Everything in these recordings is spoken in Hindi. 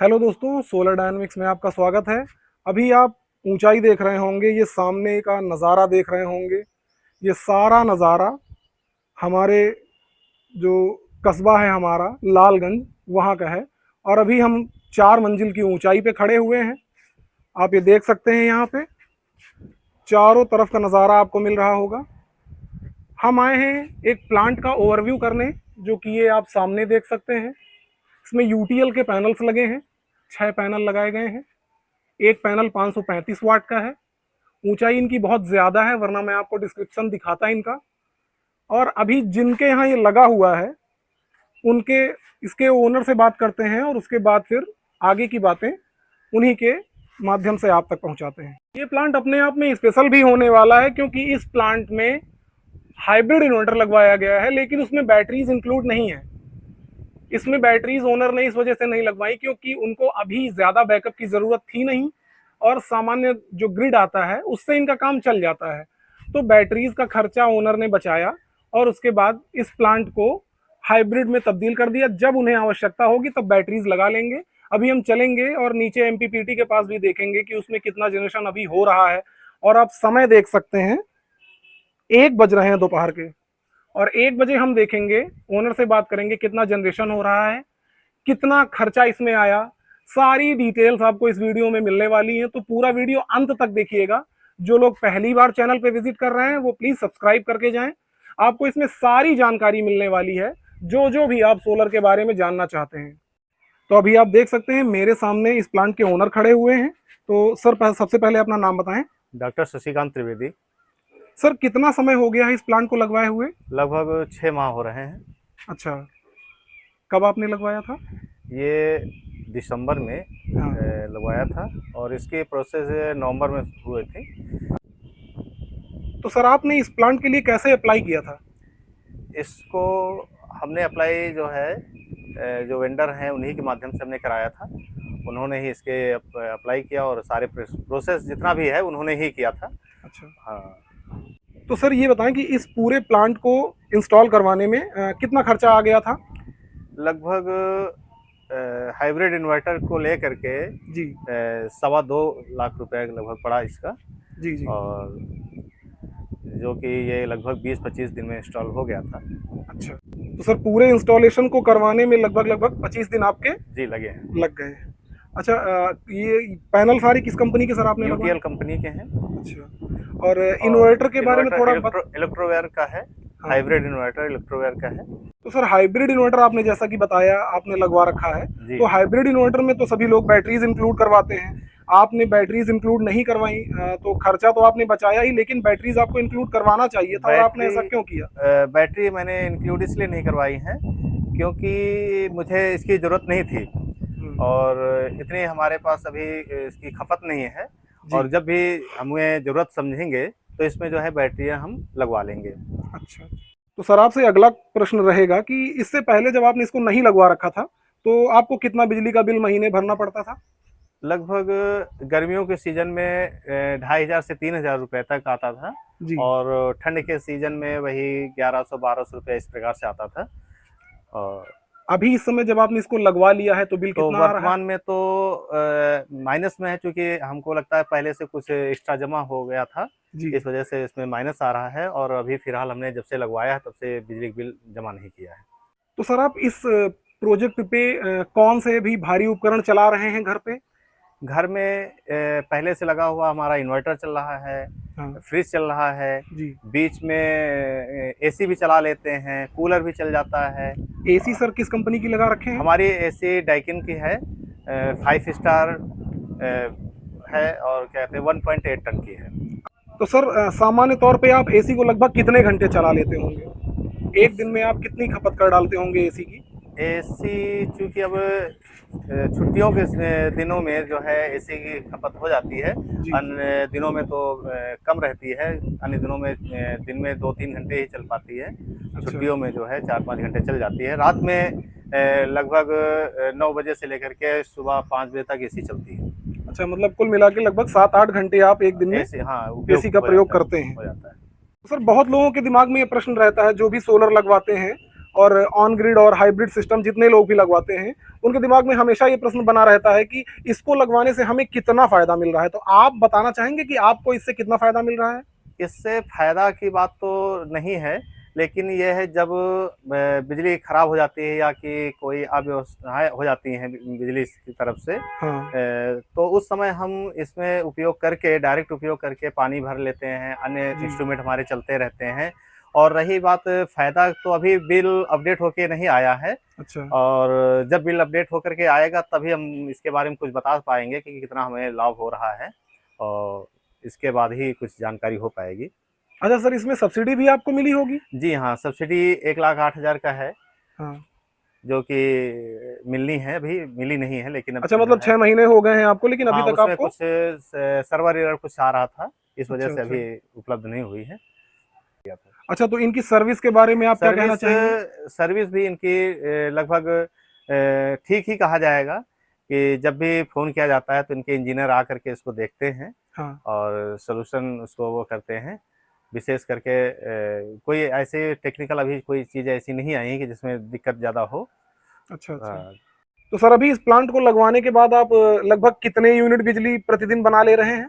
हेलो दोस्तों, सोलर डायनामिक्स में आपका स्वागत है। अभी आप ऊंचाई देख रहे होंगे, ये सामने का नज़ारा देख रहे होंगे। ये सारा नज़ारा हमारे जो कस्बा है हमारा लालगंज, वहाँ का है। और अभी हम 4 मंजिल की ऊंचाई पे खड़े हुए हैं। आप ये देख सकते हैं, यहाँ पे चारों तरफ का नज़ारा आपको मिल रहा होगा। हम आए हैं एक प्लांट का ओवरव्यू करने, जो कि ये आप सामने देख सकते हैं। इसमें यूटीएल के पैनल्स लगे हैं, 6 पैनल लगाए गए हैं। एक पैनल 535 वाट का है। ऊंचाई इनकी बहुत ज़्यादा है, वरना मैं आपको डिस्क्रिप्शन दिखाता इनका। और अभी जिनके यहाँ ये लगा हुआ है, उनके इसके ओनर से बात करते हैं और उसके बाद फिर आगे की बातें उन्हीं के माध्यम से आप तक पहुंचाते हैं। ये प्लांट अपने आप में स्पेशल भी होने वाला है, क्योंकि इस प्लांट में हाइब्रिड इन्वर्टर लगवाया गया है, लेकिन उसमें बैटरीज इंक्लूड नहीं है। इसमें बैटरीज ओनर ने इस वजह से नहीं लगवाई क्योंकि उनको अभी ज़्यादा बैकअप की ज़रूरत थी नहीं, और सामान्य जो ग्रिड आता है उससे इनका काम चल जाता है। तो बैटरीज का खर्चा ओनर ने बचाया और उसके बाद इस प्लांट को हाइब्रिड में तब्दील कर दिया। जब उन्हें आवश्यकता होगी तब बैटरीज लगा लेंगे। अभी हम चलेंगे और नीचे एमपीपीटी के पास भी देखेंगे कि उसमें कितना जनरेशन अभी हो रहा है। और आप समय देख सकते हैं, 1 बज रहे हैं दोपहर के, और 1 बजे हम देखेंगे, ओनर से बात करेंगे कितना जनरेशन हो रहा है, कितना खर्चा इसमें आया। सारी डिटेल्स आपको इस वीडियो में मिलने वाली हैं, तो पूरा वीडियो अंत तक देखिएगा। जो लोग पहली बार चैनल पे विजिट कर रहे हैं वो प्लीज सब्सक्राइब करके जाएं। आपको इसमें सारी जानकारी मिलने वाली है, जो जो भी आप सोलर के बारे में जानना चाहते हैं। तो अभी आप देख सकते हैं मेरे सामने इस प्लांट के ओनर खड़े हुए हैं। तो सर, सबसे पहले अपना नाम बताएं। डॉक्टर शशिकांत त्रिवेदी। सर, कितना समय हो गया है इस प्लांट को लगवाए हुए? लगभग 6 माह हो रहे हैं। अच्छा, कब आपने लगवाया था? ये दिसंबर में हाँ। लगवाया था और इसकी प्रोसेस नवंबर में हुए थे। तो सर, आपने इस प्लांट के लिए कैसे अप्लाई किया था? इसको हमने अप्लाई जो है जो वेंडर हैं उन्हीं के माध्यम से हमने कराया था। उन्होंने ही इसके अप्लाई किया और सारे प्रोसेस जितना भी है उन्होंने ही किया था। अच्छा। हाँ। तो सर, ये बताएं कि इस पूरे प्लांट को इंस्टॉल करवाने में कितना खर्चा आ गया था? लगभग हाइब्रिड इन्वर्टर को लेकर के जी 2.25 लाख रुपए लगभग पड़ा इसका। जी जी। और जो कि ये लगभग 20-25 दिन में इंस्टॉल हो गया था। अच्छा, तो सर पूरे इंस्टॉलेशन को करवाने में लगभग 25 दिन आपके जी लगे हैं। लग गए हैं। अच्छा, ये पैनल सारी किस कंपनी के सर आपने लगवाए? यूटीएल कंपनी के हैं। अच्छा, और और इन्वर्टर के बारे में थोड़ा इन्वर्टर इलेक्ट्रोवेयर का है। हाँ। हाइब्रिड इन्वर्टर इलेक्ट्रोवेयर का है। तो सर, हाइब्रिड इन्वर्टर आपने जैसा कि बताया आपने लगवा रखा है, जी तो जी। हाइब्रिड इन्वर्टर में तो सभी लोग बैटरीज इंक्लूड करवाते हैं। आपने बैटरीज इंक्लूड नहीं करवाई, तो खर्चा तो आपने बचाया ही, लेकिन बैटरीज आपको इंक्लूड करवाना चाहिए था, और आपने ऐसा क्यों किया? बैटरी मैंने इंक्लूड इसलिए नहीं करवाई है क्योंकि मुझे इसकी ज़रूरत नहीं थी और इतनी हमारे पास अभी इसकी खपत नहीं है। और जब भी हमें ज़रूरत समझेंगे तो इसमें जो है बैटरियाँ हम लगवा लेंगे। अच्छा, तो सर आपसे अगला प्रश्न रहेगा कि इससे पहले जब आपने इसको नहीं लगवा रखा था, तो आपको कितना बिजली का बिल महीने भरना पड़ता था? लगभग गर्मियों के सीजन में 2,500 से 3,000 रुपये तक आता था। जी। और ठंड के सीजन में वही 1100-1200 रुपये इस प्रकार से आता था। और अभी इस समय जब आपने इसको लगवा लिया है तो बिल तो कितना आ रहा है? वर्तमान में तो माइनस में है, क्योंकि हमको लगता है पहले से कुछ एक्स्ट्रा जमा हो गया था, जी। इस वजह से इसमें माइनस आ रहा है। और अभी फिलहाल हमने जब से लगवाया है तब से बिजली बिल जमा नहीं किया है। तो सर, आप इस प्रोजेक्ट पे कौन से भी भारी उपकरण चला रहे हैं घर पे? घर में पहले से लगा हुआ हमारा इन्वर्टर चल रहा है, हाँ। फ्रिज चल रहा है, जी। बीच में एसी भी चला लेते हैं, कूलर भी चल जाता है। एसी सर किस कंपनी की लगा रखे हैं? हमारी एसी डाइकिन की है, 5 स्टार है और क्या कहते हैं 1.8 टन की है। तो सर, सामान्य तौर पे आप एसी को लगभग कितने घंटे चला लेते होंगे? एक दिन में आप कितनी खपत कर डालते होंगे एसी की? एसी चूँकि अब छुट्टियों के दिनों में जो है एसी की खपत हो जाती है। अन्य दिनों में तो कम रहती है। अन्य दिनों में दिन में 2-3 घंटे ही चल पाती है। छुट्टियों में जो है 4-5 घंटे चल जाती है। रात में लगभग 9 बजे से लेकर के सुबह 5 बजे तक एसी चलती है। अच्छा, मतलब कुल मिला के लगभग 7-8 घंटे आप एक दिन में एसी, हाँ, एसी का प्रयोग करते हैं। हो जाता है। तो सर, बहुत लोगों के दिमाग में ये प्रश्न रहता है जो भी सोलर लगवाते हैं, और ऑन ग्रिड और हाइब्रिड सिस्टम जितने लोग भी लगवाते हैं, उनके दिमाग में हमेशा ये प्रश्न बना रहता है कि इसको लगवाने से हमें कितना फ़ायदा मिल रहा है। तो आप बताना चाहेंगे कि आपको इससे कितना फ़ायदा मिल रहा है? इससे फ़ायदा की बात तो नहीं है, लेकिन ये है जब बिजली खराब हो जाती है या कि कोई अव्यवस्थाएँ हो जाती हैं बिजली की तरफ से, हाँ। तो उस समय हम इसमें उपयोग करके डायरेक्ट उपयोग करके पानी भर लेते हैं, अन्य जी। इंस्ट्रूमेंट हमारे चलते रहते हैं। और रही बात फ़ायदा, तो अभी बिल अपडेट होके नहीं आया है, अच्छा। और जब बिल अपडेट होकर के आएगा तभी हम इसके बारे में कुछ बता पाएँगे कि कितना हमें लाभ हो रहा है, और इसके बाद ही कुछ जानकारी हो पाएगी। अच्छा सर, इसमें सब्सिडी भी आपको मिली होगी? जी हाँ, सब्सिडी 1,08,000 का है, हाँ। जो कि मिलनी है, अभी मिली नहीं है लेकिन अब अच्छा, जो मतलब है। 6 महीने हो गए हैं आपको, लेकिन अभी हाँ, तक उसमें आपको। कुछ सर्वर एरर कुछ आ रहा था, इस वजह अच्छा, से अच्छा। अभी उपलब्ध नहीं हुई है। अच्छा, तो इनकी सर्विस के बारे में आप क्या कहना सर्विस चाहेंगे? सर्विस भी इनकी लगभग ठीक ही कहा जाएगा, कि जब भी फ़ोन किया जाता है तो इनके इंजीनियर आकर के इसको देखते हैं हाँ। और सॉल्यूशन उसको वो करते हैं। विशेष करके कोई ऐसे टेक्निकल अभी कोई चीज़ ऐसी नहीं आई है कि जिसमें दिक्कत ज़्यादा हो। अच्छा, अच्छा। अ, तो सर, अभी इस प्लांट को लगवाने के बाद आप लगभग कितने यूनिट बिजली प्रतिदिन बना ले रहे हैं?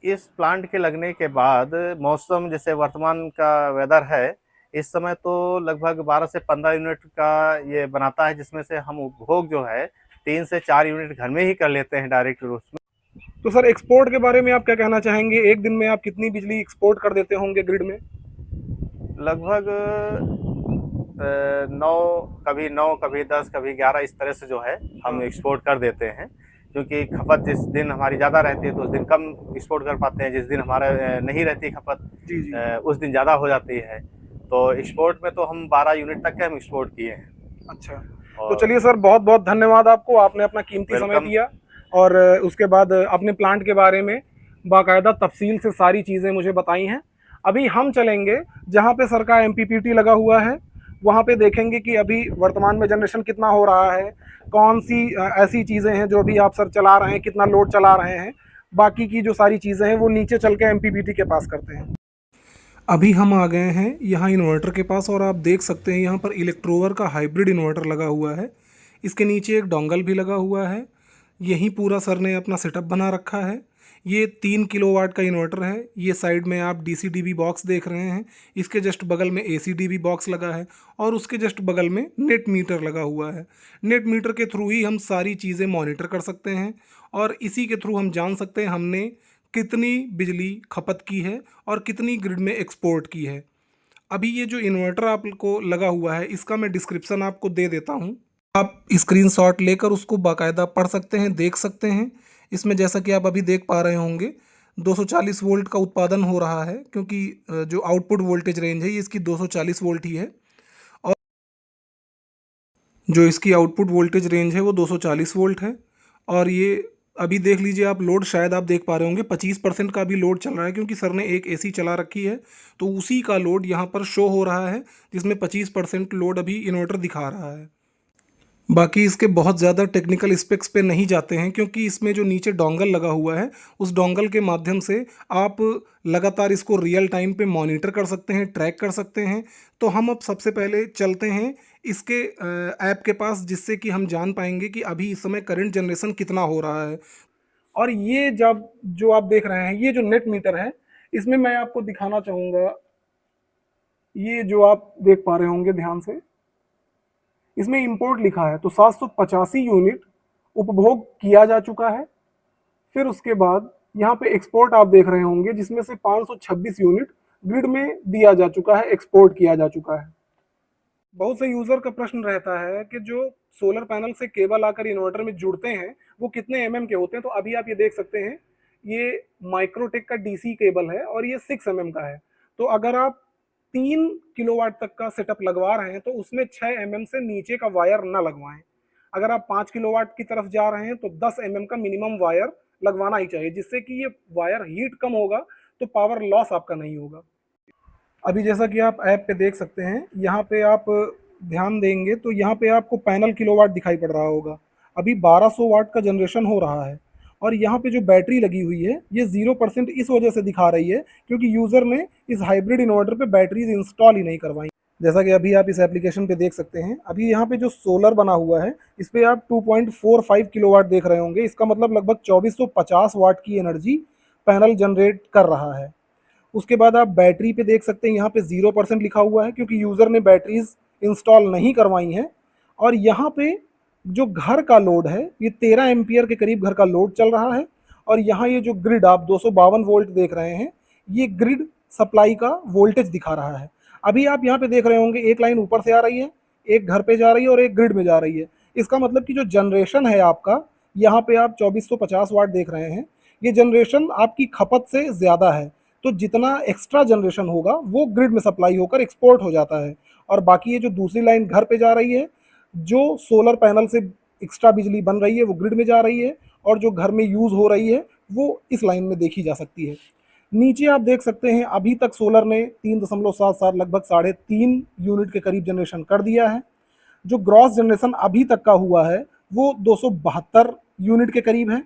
इस प्लांट के लगने के बाद मौसम जैसे वर्तमान का वेदर है, इस समय तो लगभग 12 से 15 यूनिट का ये बनाता है, जिसमें से हम उपभोग जो है 3 से 4 यूनिट घर में ही कर लेते हैं डायरेक्ट रूप में। तो सर, एक्सपोर्ट के बारे में आप क्या कहना चाहेंगे? एक दिन में आप कितनी बिजली एक्सपोर्ट कर देते होंगे ग्रिड में? लगभग 9, कभी 9, कभी 10, कभी 11 इस तरह से जो है हम हाँ। एक्सपोर्ट कर देते हैं। क्योंकि खपत जिस दिन हमारी ज़्यादा रहती है तो उस दिन कम एक्सपोर्ट कर पाते हैं, जिस दिन हमारा नहीं रहती खपत जी, जी। उस दिन ज़्यादा हो जाती है। तो एक्सपोर्ट में तो हम 12 यूनिट तक के हम एक्सपोर्ट किए हैं। अच्छा। तो और चलिए सर, बहुत-बहुत धन्यवाद आपको, आपने अपना कीमती समय वेलकम। दिया और उसके बाद अपने प्लांट के बारे में बाकायदा तफ़सील से सारी चीज़ें मुझे बताई हैं। अभी हम चलेंगे जहाँ पे सर का एमपीपीटी लगा हुआ है, वहाँ पे देखेंगे कि अभी वर्तमान में जनरेशन कितना हो रहा है, कौन-सी ऐसी चीज़ें हैं जो अभी आप सर चला रहे हैं, कितना लोड चला रहे हैं। बाकी की जो सारी चीज़ें हैं, वो नीचे चल के एमपीपीटी के पास करते हैं। अभी हम आ गए हैं यहाँ इन्वर्टर के पास और आप देख सकते हैं यहाँ पर इलेक्ट्रोवर का हाइब्रिड इन्वर्टर लगा हुआ है। इसके नीचे एक डोंगल भी लगा हुआ है। यहीं पूरा सर ने अपना सेटअप बना रखा है। ये 3 किलोवाट का इन्वर्टर है। ये साइड में आप डीसी डीबी बॉक्स देख रहे हैं। इसके जस्ट बगल में एसी डीबी बॉक्स लगा है और उसके जस्ट बगल में नेट मीटर लगा हुआ है। नेट मीटर के थ्रू ही हम सारी चीज़ें मॉनिटर कर सकते हैं और इसी के थ्रू हम जान सकते हैं हमने कितनी बिजली खपत की है और कितनी ग्रिड में एक्सपोर्ट की है। अभी ये जो इन्वर्टर आपको लगा हुआ है, इसका मैं डिस्क्रिप्शन आपको दे देता हूँ। आप स्क्रीनशॉट लेकर उसको बाकायदा पढ़ सकते हैं, देख सकते हैं। इसमें जैसा कि आप अभी देख पा रहे होंगे 240 वोल्ट का उत्पादन हो रहा है, क्योंकि जो आउटपुट वोल्टेज रेंज है ये इसकी 240 वोल्ट ही है और जो इसकी आउटपुट वोल्टेज रेंज है वो 240 वोल्ट है। और ये अभी देख लीजिए आप, लोड शायद आप देख पा रहे होंगे 25% का भी लोड चल रहा है, क्योंकि सर ने एक एसी चला रखी है तो उसी का लोड यहाँ पर शो हो रहा है, जिसमें 25% लोड अभी इन्वर्टर दिखा रहा है। बाकी इसके बहुत ज़्यादा टेक्निकल स्पेक्स पे नहीं जाते हैं, क्योंकि इसमें जो नीचे डोंगल लगा हुआ है उस डोंगल के माध्यम से आप लगातार इसको रियल टाइम पे मॉनिटर कर सकते हैं, ट्रैक कर सकते हैं। तो हम अब सबसे पहले चलते हैं इसके ऐप के पास, जिससे कि हम जान पाएंगे कि अभी इस समय करंट जनरेशन कितना हो रहा है। और ये जब जो आप देख रहे हैं, ये जो नेट मीटर है, इसमें मैं आपको दिखाना चाहूँगा, ये जो आप देख पा रहे होंगे ध्यान से, इसमें इंपोर्ट लिखा है तो 785 यूनिट उपभोग किया जा चुका है। फिर उसके बाद यहाँ पे एक्सपोर्ट आप देख रहे होंगे, जिसमें से 526 यूनिट ग्रिड में दिया जा चुका है, एक्सपोर्ट किया जा चुका है। बहुत से यूजर का प्रश्न रहता है कि जो सोलर पैनल से केबल आकर इन्वर्टर में जुड़ते हैं वो कितने एमएम के होते हैं। तो अभी आप ये देख सकते हैं, ये माइक्रोटेक का डीसी केबल है और ये 6 एमएम का है। तो अगर आप 3 किलोवाट तक का सेटअप लगवा रहे हैं तो उसमें 6 एमएम से नीचे का वायर ना लगवाएं। अगर आप 5 किलोवाट की तरफ जा रहे हैं तो 10 एमएम का मिनिमम वायर लगवाना ही चाहिए, जिससे कि ये वायर हीट कम होगा तो पावर लॉस आपका नहीं होगा। अभी जैसा कि आप ऐप पे देख सकते हैं, यहाँ पे आप ध्यान देंगे तो यहाँ पे आपको पैनल किलोवाट दिखाई पड़ रहा होगा। अभी 1200 वाट का जनरेशन हो रहा है और यहाँ पे जो बैटरी लगी हुई है ये 0% इस वजह से दिखा रही है क्योंकि यूज़र ने इस हाइब्रिड इन्वर्टर पे बैटरीज इंस्टॉल ही नहीं करवाई। जैसा कि अभी आप इस एप्लीकेशन पे देख सकते हैं, अभी यहाँ पे जो सोलर बना हुआ है इस पे आप 2.45 किलोवाट देख रहे होंगे। इसका मतलब लगभग 2450 वाट की एनर्जी पैनल जनरेट कर रहा है। उसके बाद आप बैटरी पे देख सकते हैं, यहाँ पे 0% लिखा हुआ है क्योंकि यूज़र ने बैटरीज इंस्टॉल नहीं करवाई हैं। और यहाँ पे जो घर का लोड है ये 13 एम्पियर के करीब घर का लोड चल रहा है। और यहाँ ये जो ग्रिड आप 252 वोल्ट देख रहे हैं, ये ग्रिड सप्लाई का वोल्टेज दिखा रहा है। अभी आप यहाँ पे देख रहे होंगे एक लाइन ऊपर से आ रही है, एक घर पे जा रही है और एक ग्रिड में जा रही है। इसका मतलब कि जो जनरेशन है आपका, यहाँ पे आप 2450 वाट देख रहे हैं, ये जनरेशन आपकी खपत से ज़्यादा है। तो जितना एक्स्ट्रा जनरेशन होगा वो ग्रिड में सप्लाई होकर एक्सपोर्ट हो जाता है। और बाकी ये जो दूसरी लाइन घर पे जा रही है, जो सोलर पैनल से एक्स्ट्रा बिजली बन रही है वो ग्रिड में जा रही है, और जो घर में यूज़ हो रही है वो इस लाइन में देखी जा सकती है। नीचे आप देख सकते हैं अभी तक सोलर ने 3.77 लगभग 3.5 यूनिट के करीब जनरेशन कर दिया है। जो ग्रॉस जनरेशन अभी तक का हुआ है वो 272 यूनिट के करीब है।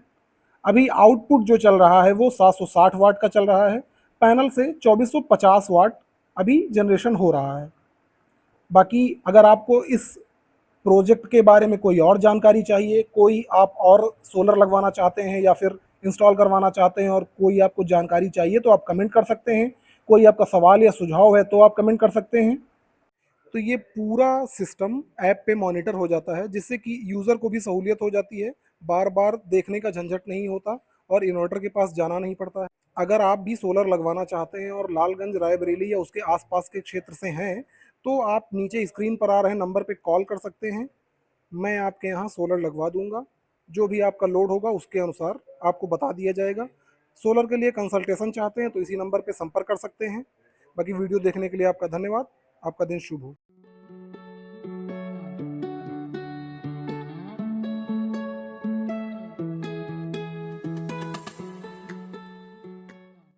अभी आउटपुट जो चल रहा है वो 760 वाट का चल रहा है। पैनल से 2450 वाट अभी जनरेशन हो रहा है। बाकी अगर आपको इस प्रोजेक्ट के बारे में कोई और जानकारी चाहिए, कोई आप और सोलर लगवाना चाहते हैं या फिर इंस्टॉल करवाना चाहते हैं और कोई आपको जानकारी चाहिए तो आप कमेंट कर सकते हैं। कोई आपका सवाल या सुझाव है तो आप कमेंट कर सकते हैं। तो ये पूरा सिस्टम ऐप पे मॉनिटर हो जाता है, जिससे कि यूज़र को भी सहूलियत हो जाती है, बार बार देखने का झंझट नहीं होता और इन्वर्टर के पास जाना नहीं पड़ता है। अगर आप भी सोलर लगवाना चाहते हैं और लालगंज, रायबरेली या उसके आसपास के क्षेत्र से हैं, तो आप नीचे स्क्रीन पर आ रहे नंबर पे कॉल कर सकते हैं। मैं आपके यहाँ सोलर लगवा दूंगा। जो भी आपका लोड होगा उसके अनुसार आपको बता दिया जाएगा। सोलर के लिए कंसल्टेशन चाहते हैं तो इसी नंबर पे संपर्क कर सकते हैं। बाकी वीडियो देखने के लिए आपका धन्यवाद। आपका दिन शुभ हो।